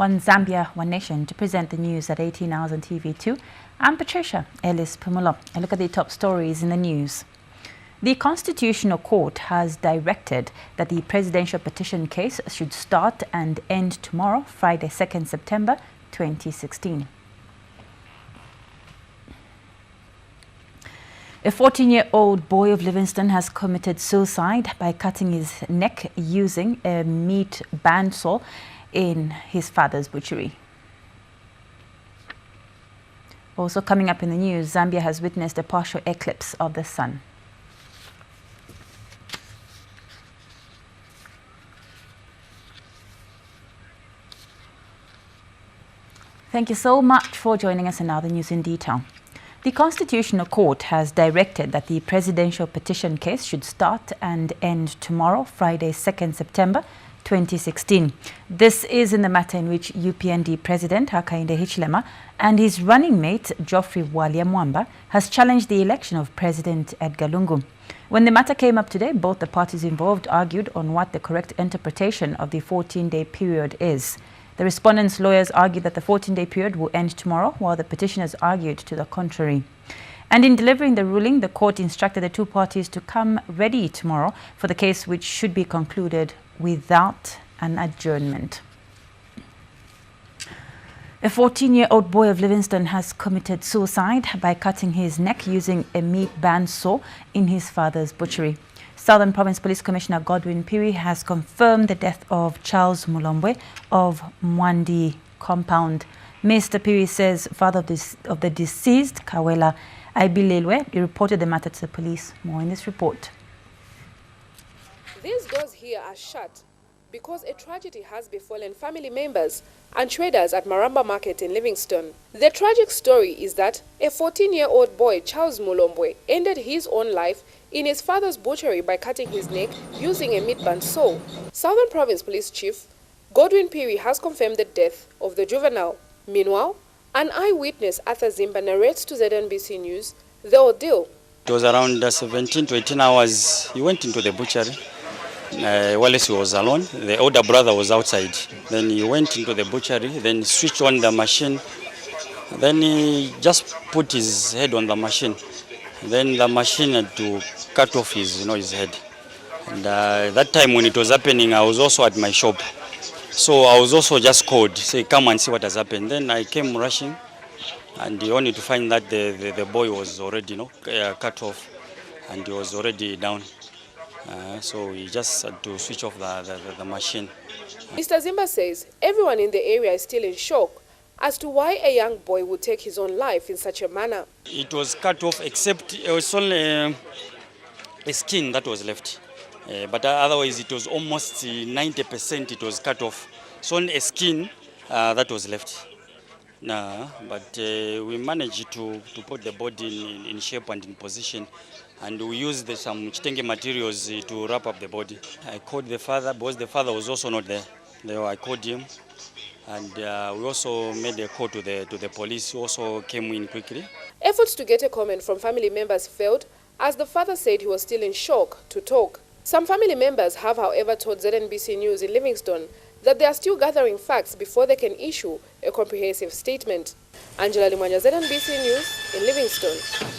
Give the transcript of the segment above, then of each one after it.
One Zambia, One Nation. To present the news at 18 hours on TV2, I'm Patricia Ellis Pumulo. A look at the top stories in the news. The Constitutional Court has directed that the presidential petition case should start and end tomorrow, Friday, 2nd September 2016. A 14-year-old boy of Livingstone has committed suicide by cutting his neck using a meat bandsaw in his father's butchery. Also coming up in the news, Zambia has witnessed a partial eclipse of the sun. Thank you so much for joining us, and now the news in detail. The Constitutional Court has directed that the presidential petition case should start and end tomorrow, Friday, 2nd September 2016. This is in the matter in which UPND President Hakainde Hichilema and his running mate Geoffrey Mwamba has challenged the election of President Edgar Lungu. When the matter came up today, both the parties involved argued on what the correct interpretation of the 14-day period is. The respondents' lawyers argued that the 14-day period will end tomorrow, while the petitioners argued to the contrary. And in delivering the ruling, the court instructed the two parties to come ready tomorrow for the case, which should be concluded without an adjournment. A 14-year-old boy of Livingstone has committed suicide by cutting his neck using a meat bandsaw in his father's butchery. Southern Province Police Commissioner Godwin Piri has confirmed the death of Charles Mulombwe of Mwandi compound. Mr. Piri says father of the deceased, Kawela Aibilelwe, reported the matter to the police. More in this report. These doors here are shut because a tragedy has befallen family members and traders at Maramba Market in Livingstone. The tragic story is that a 14-year-old boy, Charles Mulombwe, ended his own life in his father's butchery by cutting his neck using a meat bandsaw. Southern Province Police Chief Godwin Piri has confirmed the death of the juvenile. Meanwhile, an eyewitness, Arthur Zimba, narrates to ZNBC News the ordeal. It was around 17 to 18 hours. He went into the butchery. Wallace was alone. The older brother was outside. Then he went into the butchery, then switched on the machine. Then he just put his head on the machine. Then the machine had to cut off his head. And that time when it was happening, I was also at my shop. So I was also just called, say, come and see what has happened. Then I came rushing, and only to find that the boy was already cut off, and he was already down. So we just had to switch off the machine. Mr. Zimba says everyone in the area is still in shock as to why a young boy would take his own life in such a manner. It was cut off, except it was only a skin that was left. But otherwise it was almost 90% it was cut off. It's only a skin that was left. But we managed to put the body in shape and in position. And we used some chitenge materials to wrap up the body. I called the father because the father was also not there. I called him, and we also made a call to the police, who also came in quickly. Efforts to get a comment from family members failed, as the father said he was still in shock to talk. Some family members have, however, told ZNBC News in Livingstone that they are still gathering facts before they can issue a comprehensive statement. Angela Limwanya, ZNBC News in Livingstone.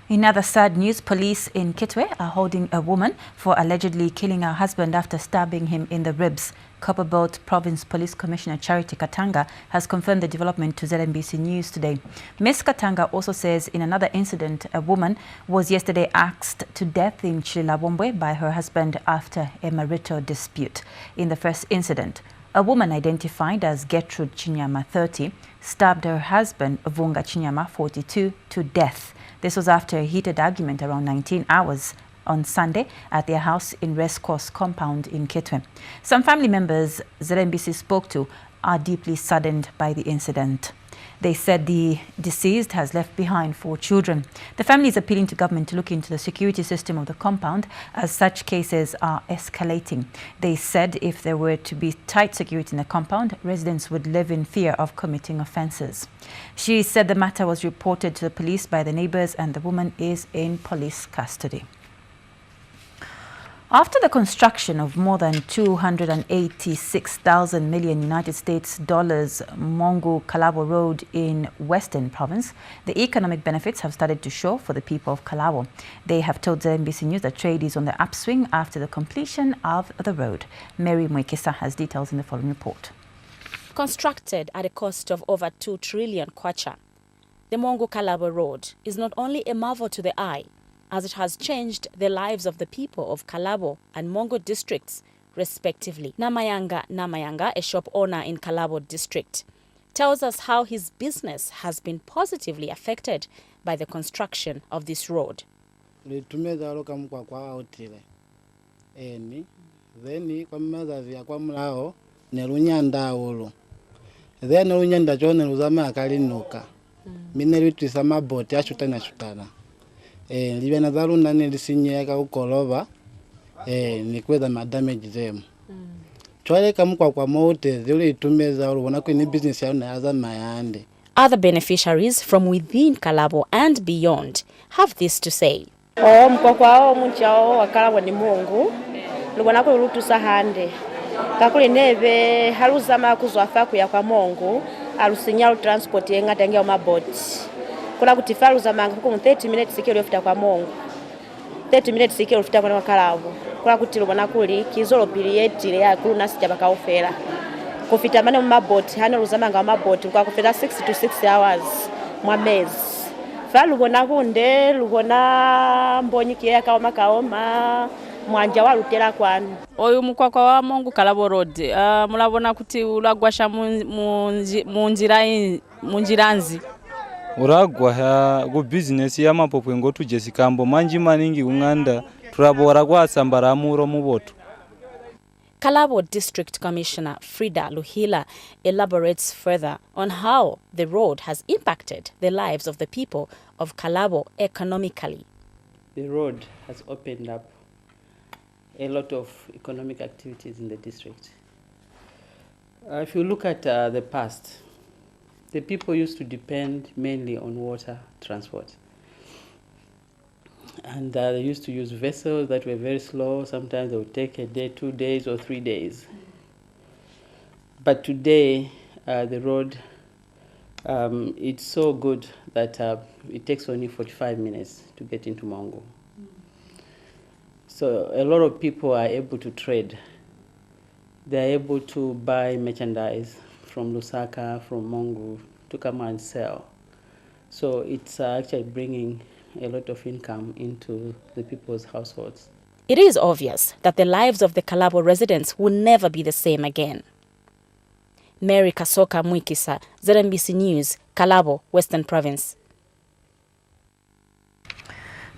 In other sad news, police in Kitwe are holding a woman for allegedly killing her husband after stabbing him in the ribs. Copperbelt Province Police Commissioner Charity Katanga has confirmed the development to ZNBC News today. Ms. Katanga also says in another incident, a woman was yesterday axed to death in Chililabombwe by her husband after a marital dispute. In the first incident, a woman identified as Gertrude Chinyama, 30, stabbed her husband, Vunga Chinyama, 42, to death. This was after a heated argument around 19 hours on Sunday at their house in Rescourse compound in Kitwe. Some family members ZNBC spoke to are deeply saddened by the incident. They said the deceased has left behind 4 children. The family is appealing to government to look into the security system of the compound as such cases are escalating. They said if there were to be tight security in the compound, residents would live in fear of committing offences. She said the matter was reported to the police by the neighbours and the woman is in police custody. After the construction of more than 286,000 million United States dollars Mongu-Kalabo Road in Western Province, the economic benefits have started to show for the people of Kalabo. They have told ZNBC News that trade is on the upswing after the completion of the road. Mary Mwekesa has details in the following report. Constructed at a cost of over 2 trillion kwacha, the Mongu-Kalabo Road is not only a marvel to the eye, as it has changed the lives of the people of Kalabo and Mongo districts, respectively. Namayanga, a shop owner in Kalabo district, tells us how his business has been positively affected by the construction of this road. Then live na dharuna nilisinyeka ukolova nikweza madamage them chwale kamukwa kwa mote zile itumeza urubona ko ni business yawe naza mayande. Other beneficiaries from within Kalabo and beyond have this to say. Mkwakwa munchao wa Kalabo ni Mungu lubona ko lutusa hande kakuli neve haluzama kuzwafa kuya kwa Mungu alusinyalo transport yenga tenge maboti kuna kutifaru za manga kuko 30 minutes ikero fita kwa Mongo 30 minutes ikero fita kwa Kalabo kuna kutilo bana kuli kizolo pilieti ile ya kuna sija bakaofera kufita mane mu maboti hano luzamanga maboti kwa kufita 6 to 6 hours mwa mezi falu bona hunde lubona mbonyiki ya kaoma kaoma mwanja wa lutera kwanu oyu mukwakwa wa Mongu-Kalabo Road mulabona kuti ulagwasha munjiranzi uragwa go business ya mapopo ngo tujesikambo manji maningi unganda turabora kwa sambara muro muboto. Kalabo District Commissioner Frida Luhila elaborates further on how the road has impacted the lives of the people of Kalabo economically. The road has opened up a lot of economic activities in the district. If you look at the past, the people used to depend mainly on water transport. And they used to use vessels that were very slow. Sometimes they would take a day, 2 days, or 3 days. But today, the road, it's so good that it takes only 45 minutes to get into Mongo. So a lot of people are able to trade. They're able to buy merchandise from Lusaka, from Mongo, to come and sell. So it's actually bringing a lot of income into the people's households. It is obvious that the lives of the Kalabo residents will never be the same again. Mary Kasoka Mwikisa, ZNBC News, Kalabo, Western Province.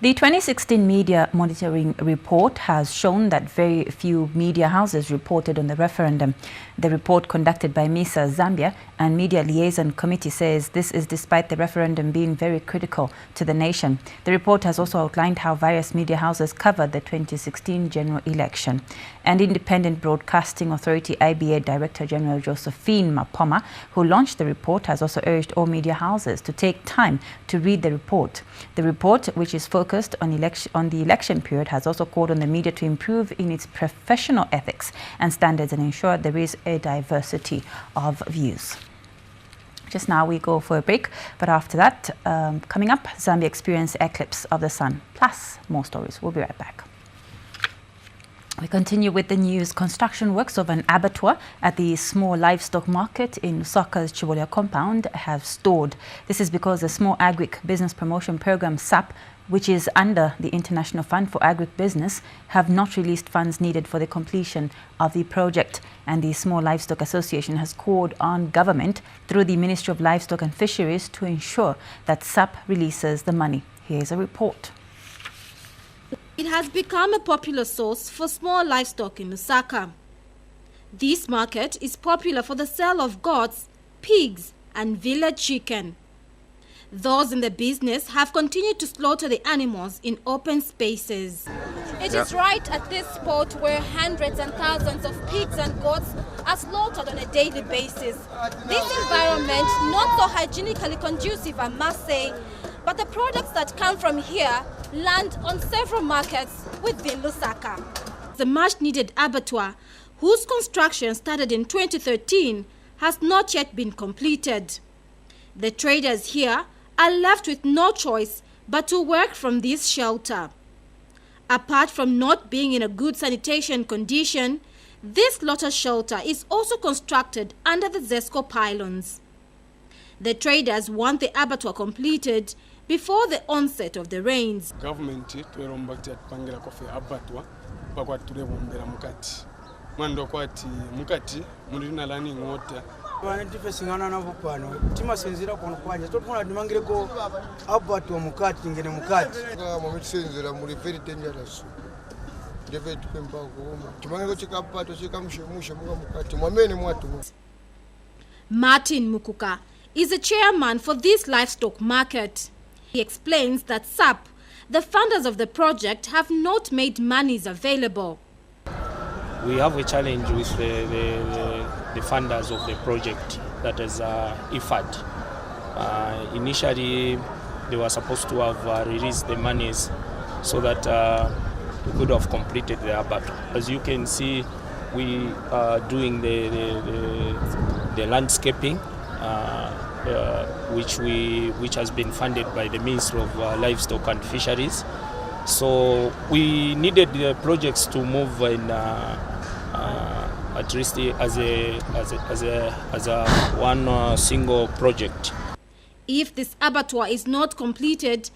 The 2016 Media Monitoring Report has shown that very few media houses reported on the referendum. The report, conducted by MISA Zambia and Media Liaison Committee, says this is despite the referendum being very critical to the nation. The report has also outlined how various media houses covered the 2016 general election. And Independent Broadcasting Authority IBA Director General Josephine Mapoma, who launched the report, has also urged all media houses to take time to read the report. The report, which is focused on the election period, has also called on the media to improve in its professional ethics and standards and ensure there is a diversity of views. Just now we go for a break, but after that, coming up, Zambia experienced eclipse of the sun, plus more stories. We'll be right back. We continue with the news. Construction works of an abattoir at the small livestock market in Lusaka's Chivolia compound have stalled. This is because the Small Agric Business Promotion Program, SAP, which is under the International Fund for Agribusiness, have not released funds needed for the completion of the project. And the Small Livestock Association has called on government through the Ministry of Livestock and Fisheries to ensure that SAP releases the money. Here's a report. It has become a popular source for small livestock in Lusaka. This market is popular for the sale of goats, pigs, and village chicken. Those in the business have continued to slaughter the animals in open spaces. It is right at this spot where hundreds and thousands of pigs and goats are slaughtered on a daily basis. This environment, not so hygienically conducive, I must say, but the products that come from here land on several markets within Lusaka. the much-needed abattoir, whose construction started in 2013, has not yet been completed. The traders here are left with no choice but to work from this shelter. Apart from not being in a good sanitation condition, this slaughter shelter is also constructed under the ZESCO pylons. The traders want the abattoir completed before the onset of the rains. Government twerombakti atupangira kofe abattoir pakwati tulebombera mukati mwando kwati mukati mulina lani ngota bana tifesingana nabo pano timasinzira kono kwanje tofuna dimangireko abattoir mukati ngene mukati kama mitsinzira muri very dangerous ndeve tupemba kuoma timangireko chikapato chikamushemushe muka mukati mwamene mwatu. Martin Mukuka is the chairman for this livestock market. He explains that SAP, the funders of the project, have not made monies available. We have a challenge with the funders of the project, that is IFAD. Initially, they were supposed to have released the monies so that we could have completed the abattoir. As you can see, we are doing the landscaping, which has been funded by the Ministry of Livestock and Fisheries. So we needed the projects to move in at least as a one single project. If this abattoir is not completed,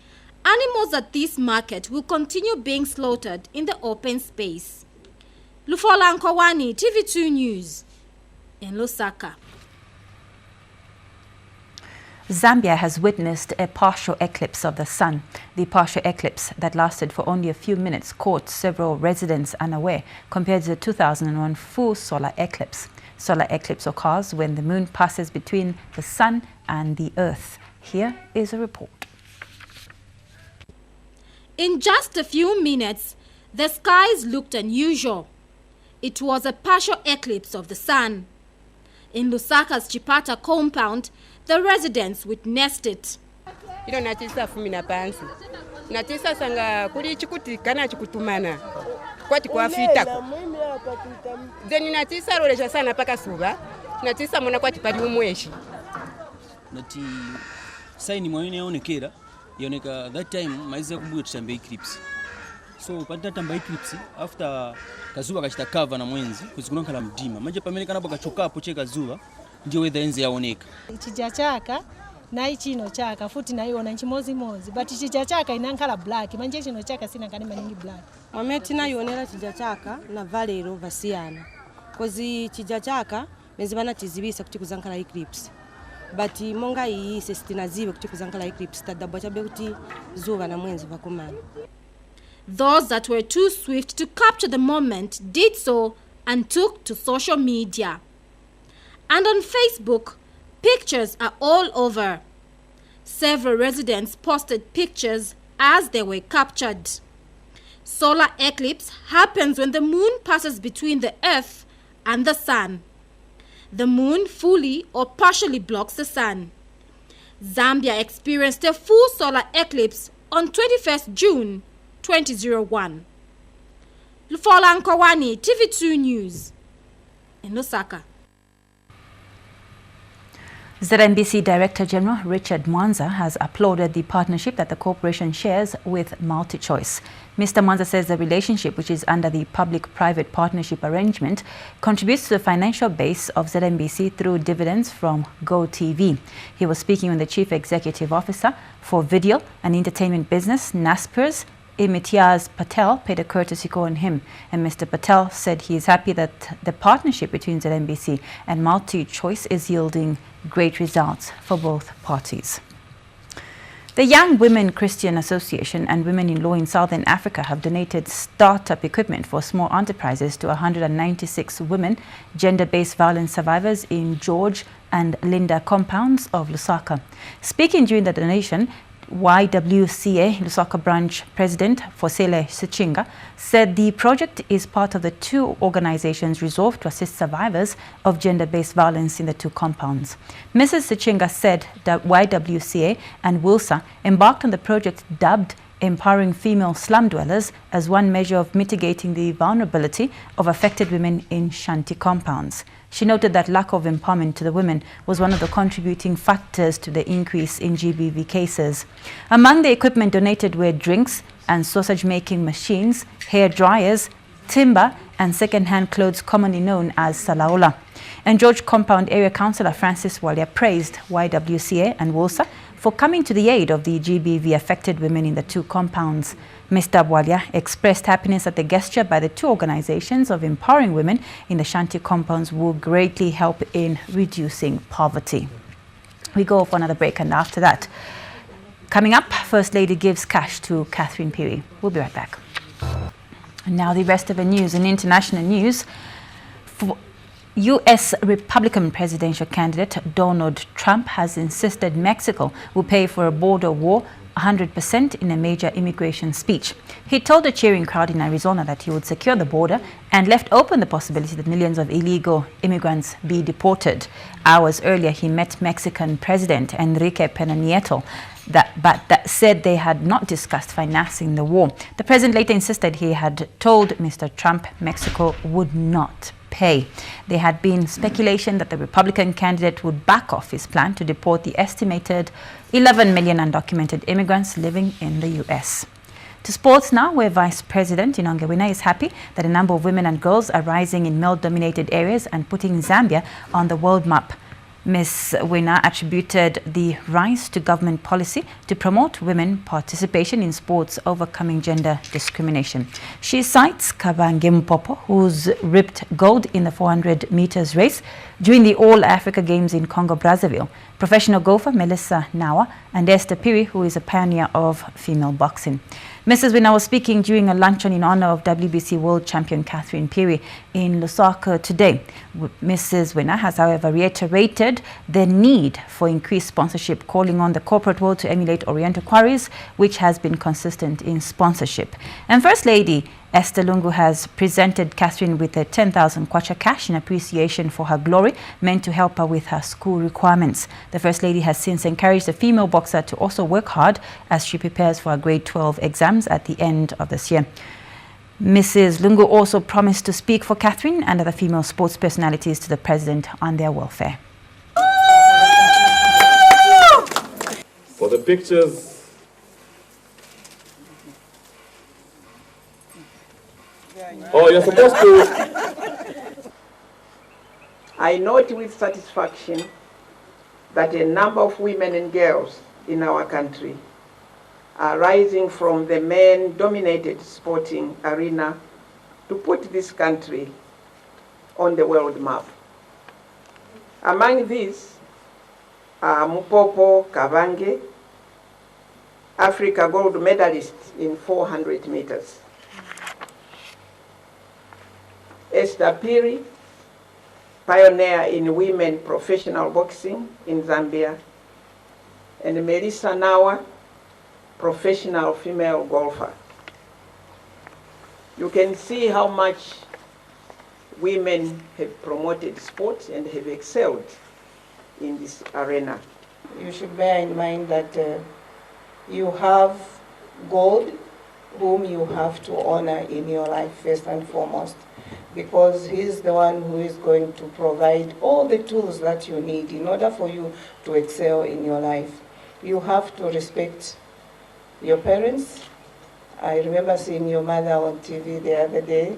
animals at this market will continue being slaughtered in the open space. Lufola Nkowani, TV2 News in Lusaka. Zambia has witnessed a partial eclipse of the sun. The partial eclipse that lasted for only a few minutes caught several residents unaware compared to the 2001 full solar eclipse. Solar eclipse occurs when the moon passes between the sun and the earth. Here is a report. In just a few minutes, the skies looked unusual. It was a partial eclipse of the sun. In Lusaka's Chipata compound, the residents witnessed it. Ilo natisa fumina pansi. Natisa sanga kuli chikuti kana chikutumana. Kwati kwa fitako. Zeni natisa roleja sana paka suba. Natisa mwana kwati pali umweshi. Nati saini mwene yaonekera. Yaoneka that time maiza kumbuyo tutambe eclipse. So pata tamba eclipse after kazuba kachita cover na mwenzi kuzikuno kala mdima. Manje pamene kana bakachoka hapo che kazuba ndio weather enze yaoneka. Chija chaka na ichino chaka futi na iona nchimozi mozi but chija chaka inankala black manje chino chaka sina kani maningi black. Mwameti na yonera chija chaka na valero vasiana. Kozi chija chaka mezibana tizibisa kuti kuzankala eclipse. But monga iyi sestina zibe kuti kuzankala eclipse tadabwa chabe kuti zuva na mwenzi vakomana. Those that were too swift to capture the moment did so and took to social media. And on Facebook, pictures are all over. Several residents posted pictures as they were captured. Solar eclipse happens when the moon passes between the earth and the sun. The moon fully or partially blocks the sun. Zambia experienced a full solar eclipse on 21st June 2001. Lufola Nkowani, TV2 News in Lusaka. ZNBC Director General Richard Mwanza has applauded the partnership that the corporation shares with MultiChoice. Mr. Mwanza says the relationship, which is under the public-private partnership arrangement, contributes to the financial base of ZNBC through dividends from GoTV. He was speaking when the Chief Executive Officer for Video and Entertainment Business, Naspers, Imtiaz Patel, paid a courtesy call on him, and Mr. Patel said he is happy that the partnership between ZNBC and MultiChoice is yielding great results for both parties. The Young Women Christian Association and Women in Law in Southern Africa have donated startup equipment for small enterprises to 196 women gender-based violence survivors in George and Linda compounds of Lusaka. Speaking during the donation, YWCA Lusaka branch president Fosele Sichinga said the project is part of the two organizations resolved to assist survivors of gender-based violence in the two compounds. Mrs. Sichinga said that YWCA and WILSA embarked on the project dubbed empowering female slum dwellers as one measure of mitigating the vulnerability of affected women in shanty compounds. She noted that lack of empowerment to the women was one of the contributing factors to the increase in GBV cases. Among the equipment donated were drinks and sausage-making machines, hair dryers, timber and second-hand clothes commonly known as salaola. And George Compound Area Councillor Francis Walia praised YWCA and WOSA for coming to the aid of the GBV-affected women in the two compounds. Mr. Walia expressed happiness at the gesture by the two organizations of empowering women in the shanty compounds will greatly help in reducing poverty. We go for another break, and after that, coming up, First Lady gives cash to Catherine Peary. We'll be right back. And now the rest of the news. In international news, U.S. Republican presidential candidate Donald Trump has insisted Mexico will pay for a border war 100% in a major immigration speech. He told a cheering crowd in Arizona that he would secure the border and left open the possibility that millions of illegal immigrants be deported. Hours earlier, he met Mexican President Enrique Pena Nieto, that said they had not discussed financing the war. The president later insisted he had told Mr. Trump Mexico would not pay. There had been speculation that the Republican candidate would back off his plan to deport the estimated 11 million undocumented immigrants living in the U.S. To sports now, where Vice President Inonge Wina is happy that a number of women and girls are rising in male-dominated areas and putting Zambia on the world map. Ms. Wina attributed the rise to government policy to promote women participation in sports, overcoming gender discrimination. She cites Kabange Mpopo, who's ripped gold in the 400 meters race during the All-Africa Games in Congo-Brazzaville, professional golfer Melissa Nawa, and Esther Piri, who is a pioneer of female boxing. Mrs. Wina was speaking during a luncheon in honor of WBC world champion Catherine Peary in Lusaka today. Mrs. Wina has, however, reiterated the need for increased sponsorship, calling on the corporate world to emulate Oriental Quarries, which has been consistent in sponsorship. And First Lady Esther Lungu has presented Catherine with a 10,000 kwacha cash in appreciation for her glory, meant to help her with her school requirements. The First Lady has since encouraged the female boxer to also work hard as she prepares for her grade 12 exams at the end of this year. Mrs. Lungu also promised to speak for Catherine and other female sports personalities to the president on their welfare. For the pictures, oh, you're supposed to. I note with satisfaction that a number of women and girls in our country are rising from the men-dominated sporting arena to put this country on the world map. Among these are Mpopo Kabange, Africa gold medalist in 400 meters. Esther Piri, pioneer in women professional boxing in Zambia, and Melissa Nawa, professional female golfer. You can see how much women have promoted sports and have excelled in this arena. You should bear in mind that you have God, whom you have to honor in your life first and foremost, because he's the one who is going to provide all the tools that you need in order for you to excel in your life. You have to respect your parents. I remember seeing your mother on TV the other day.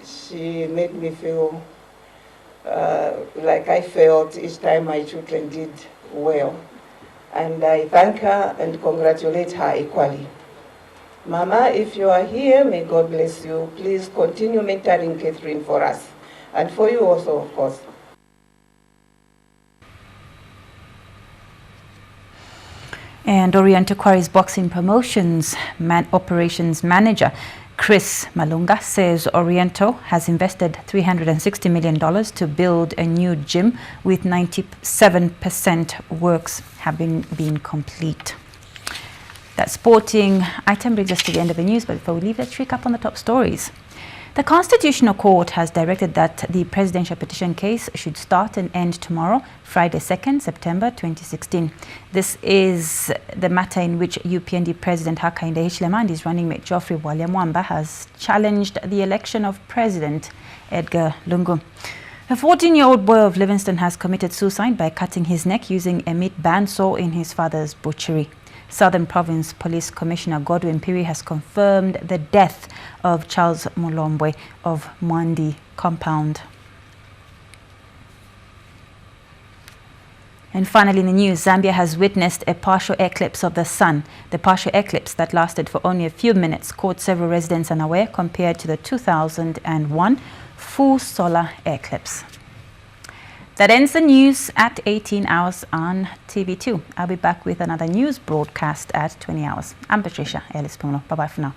She made me feel like I felt each time my children did well. And I thank her and congratulate her equally. Mama, if you are here, may God bless you. Please continue mentoring Catherine for us, and for you also, of course. And Oriental Quarries Boxing Promotions Operations Manager Chris Malunga says Oriental has invested $360 million to build a new gym, with 97% works having been complete. That sporting item brings us to the end of the news, but before we leave, let's recap on the top stories. The Constitutional Court has directed that the presidential petition case should start and end tomorrow, Friday 2nd September 2016. This is the matter in which UPND President Hakainde Hichilema and his running mate Geoffrey Mwamba has challenged the election of President Edgar Lungu. A 14-year-old boy of Livingstone has committed suicide by cutting his neck using a meat bandsaw in his father's butchery. Southern Province Police Commissioner Godwin Piri has confirmed the death of Charles Mulombwe of Mwandi Compound. And finally in the news, Zambia has witnessed a partial eclipse of the sun. The partial eclipse that lasted for only a few minutes caught several residents unaware compared to the 2001 full solar eclipse. That ends the news at 18 hours on TV2. I'll be back with another news broadcast at 20 hours. I'm Patricia Ellis-Puno. Bye-bye for now.